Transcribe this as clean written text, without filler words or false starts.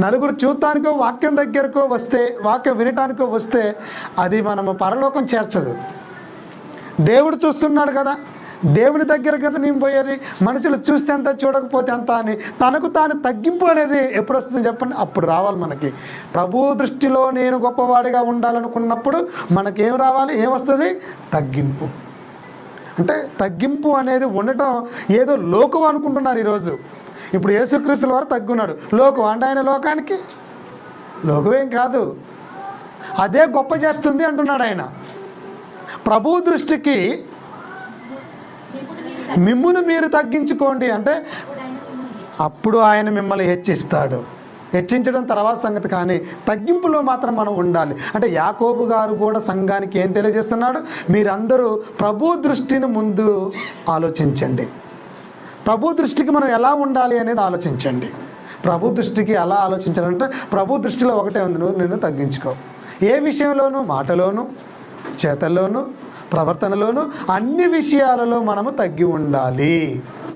నలుగురు చూడటానికో వాక్యం దగ్గరకో వస్తే, వాక్యం వినటానికో వస్తే అది మనము పరలోకం చేర్చదు. దేవుడు చూస్తున్నాడు కదా, దేవుని దగ్గర కదా నేను పోయేది. మనుషులు చూస్తే ఎంత, చూడకపోతే ఎంత అని తనకు తాను తగ్గింపు అనేది ఎప్పుడు వస్తుంది చెప్పండి? అప్పుడు రావాలి మనకి. ప్రభు దృష్టిలో నేను గొప్పవాడిగా ఉండాలనుకున్నప్పుడు మనకేం రావాలి? ఏమొస్తుంది? తగ్గింపు. అంటే తగ్గింపు అనేది ఉండటం ఏదో లోకం అనుకుంటున్నారు ఈరోజు. ఇప్పుడు యేసుక్రీస్తుల వారు తగ్గున్నాడు, లోకం అంటే ఆయన లోకానికి లోకమేం కాదు, అదే గొప్ప చేస్తుంది అంటున్నాడు ఆయన. ప్రభు దృష్టికి మిమ్మును మీరు తగ్గించుకోండి అంటే అప్పుడు ఆయన మిమ్మల్ని హెచ్చిస్తాడు. హెచ్చించడం తర్వాత సంగతి, కానీ తగ్గింపులో మాత్రం మనం ఉండాలి. అంటే యాకోబు గారు కూడా సంఘానికి ఏం తెలియజేస్తున్నాడు? మీరందరూ ప్రభు దృష్టిని ముందు ఆలోచించండి. ప్రభు దృష్టికి మనం ఎలా ఉండాలి అనేది ఆలోచించండి. ప్రభు దృష్టికి ఎలా ఆలోచించాలంటే ప్రభు దృష్టిలో ఒకటే ఉంది, నువ్వు నిన్ను తగ్గించుకో. ఏ విషయంలోనూ, మాటలోనూ, చేతల్లోనూ, ప్రవర్తనలోనూ, అన్ని విషయాలలో మనము తగ్గి ఉండాలి.